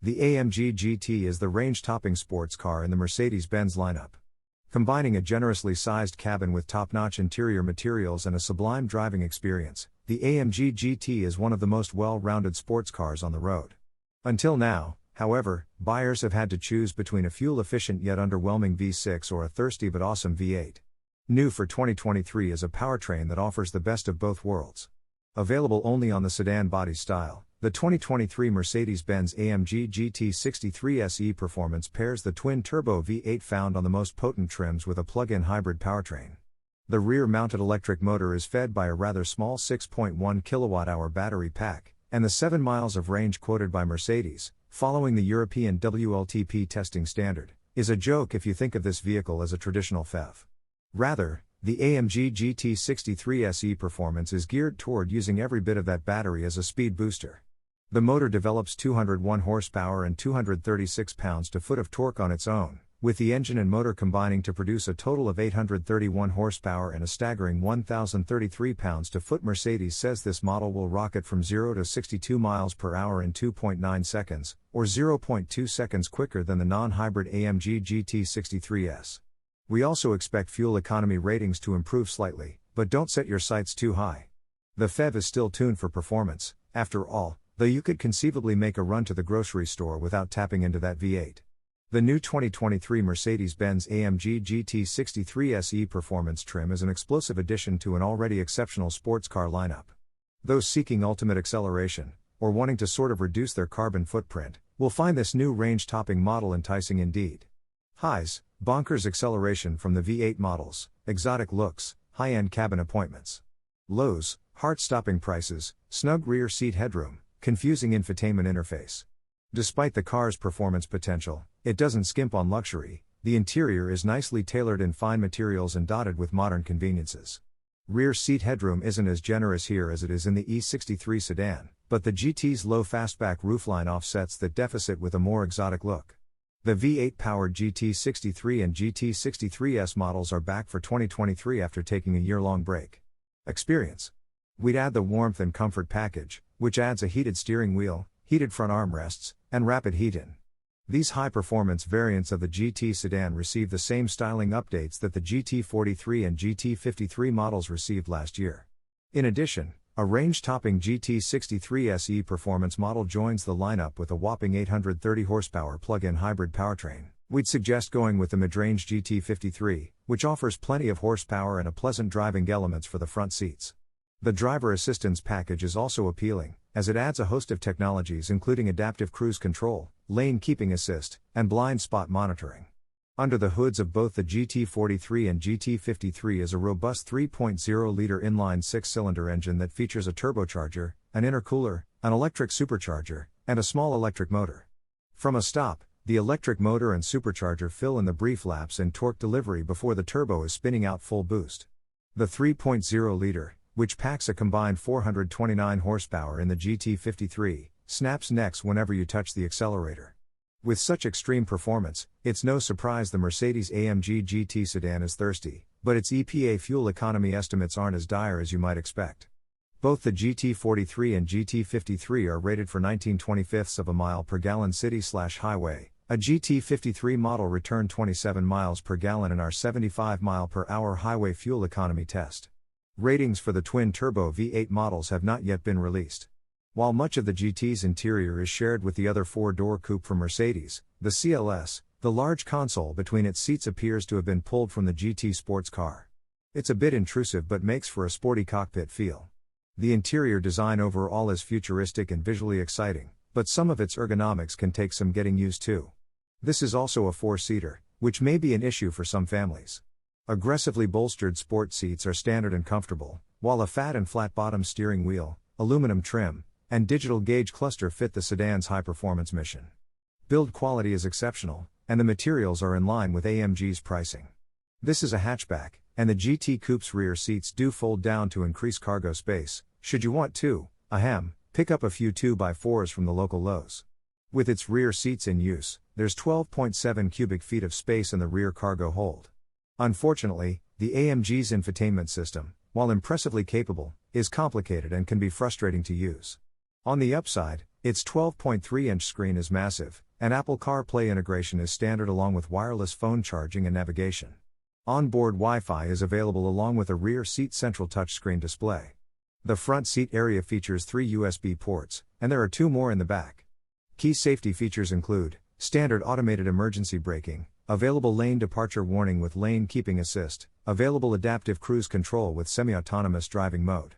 The AMG GT is the range-topping sports car in the Mercedes-Benz lineup. Combining a generously sized cabin with top-notch interior materials and a sublime driving experience, the AMG GT is one of the most well-rounded sports cars on the road. Until now, however, buyers have had to choose between a fuel-efficient yet underwhelming V6 or a thirsty but awesome V8. New for 2023 is a powertrain that offers the best of both worlds. Available only on the sedan body style, the 2023 Mercedes-Benz AMG GT 63 SE Performance pairs the twin-turbo V8 found on the most potent trims with a plug-in hybrid powertrain. The rear-mounted electric motor is fed by a rather small 6.1 kWh battery pack, and the 7 miles of range quoted by Mercedes, following the European WLTP testing standard, is a joke if you think of this vehicle as a traditional PHEV. Rather, the AMG GT 63 SE Performance is geared toward using every bit of that battery as a speed booster. The motor develops 201 horsepower and 236 pounds-to-foot of torque on its own, with the engine and motor combining to produce a total of 831 horsepower and a staggering 1,033 pounds-to-foot. Mercedes says this model will rocket from 0 to 62 miles per hour in 2.9 seconds, or 0.2 seconds quicker than the non-hybrid AMG GT 63S. We also expect fuel economy ratings to improve slightly, but don't set your sights too high. The PHEV is still tuned for performance, after all, though you could conceivably make a run to the grocery store without tapping into that V8. The new 2023 Mercedes-Benz AMG GT 63 SE Performance trim is an explosive addition to an already exceptional sports car lineup. Those seeking ultimate acceleration, or wanting to sort of reduce their carbon footprint, will find this new range-topping model enticing indeed. Highs, bonkers acceleration from the V8 models, exotic looks, high-end cabin appointments. Lows, heart-stopping prices, snug rear seat headroom, confusing infotainment interface. Despite the car's performance potential, it doesn't skimp on luxury. The interior is nicely tailored in fine materials and dotted with modern conveniences. Rear seat headroom isn't as generous here as it is in the E63 sedan, but the GT's low fastback roofline offsets that deficit with a more exotic look. The V8-powered GT63 and GT63S models are back for 2023 after taking a year-long break. Experience. We'd add the warmth and comfort package, which adds a heated steering wheel, heated front armrests, and rapid heat-in. These high-performance variants of the GT sedan receive the same styling updates that the GT43 and GT53 models received last year. In addition, a range-topping GT63 SE Performance model joins the lineup with a whopping 830 horsepower plug-in hybrid powertrain. We'd suggest going with the mid-range GT53, which offers plenty of horsepower and a pleasant driving elements for the front seats. The driver assistance package is also appealing, as it adds a host of technologies including adaptive cruise control, lane keeping assist, and blind spot monitoring. Under the hoods of both the GT43 and GT53 is a robust 3.0-liter inline six-cylinder engine that features a turbocharger, an intercooler, an electric supercharger, and a small electric motor. From a stop, the electric motor and supercharger fill in the brief lapse in torque delivery before the turbo is spinning out full boost. The 3.0-liter, which packs a combined 429 horsepower in the GT53, snaps necks whenever you touch the accelerator. With such extreme performance, it's no surprise the Mercedes-AMG GT sedan is thirsty, but its EPA fuel economy estimates aren't as dire as you might expect. Both the GT43 and GT53 are rated for 19/25 of a mile per gallon city/highway. A GT53 model returned 27 miles per gallon in our 75 mile per hour highway fuel economy test. Ratings for the twin-turbo V8 models have not yet been released. While much of the GT's interior is shared with the other four-door coupe from Mercedes, the CLS, the large console between its seats appears to have been pulled from the GT sports car. It's a bit intrusive but makes for a sporty cockpit feel. The interior design overall is futuristic and visually exciting, but some of its ergonomics can take some getting used to. This is also a four-seater, which may be an issue for some families. Aggressively bolstered sport seats are standard and comfortable, while a fat and flat-bottom steering wheel, aluminum trim, and digital gauge cluster fit the sedan's high-performance mission. Build quality is exceptional, and the materials are in line with AMG's pricing. This is a hatchback, and the GT Coupe's rear seats do fold down to increase cargo space, should you want to, pick up a few 2x4s from the local Lowe's. With its rear seats in use, there's 12.7 cubic feet of space in the rear cargo hold. Unfortunately, the AMG's infotainment system, while impressively capable, is complicated and can be frustrating to use. On the upside, its 12.3-inch screen is massive, and Apple CarPlay integration is standard along with wireless phone charging and navigation. Onboard Wi-Fi is available along with a rear seat central touchscreen display. The front seat area features 3 USB ports, and there are 2 more in the back. Key safety features include standard automated emergency braking, available lane departure warning with lane keeping assist, available adaptive cruise control with semi-autonomous driving mode.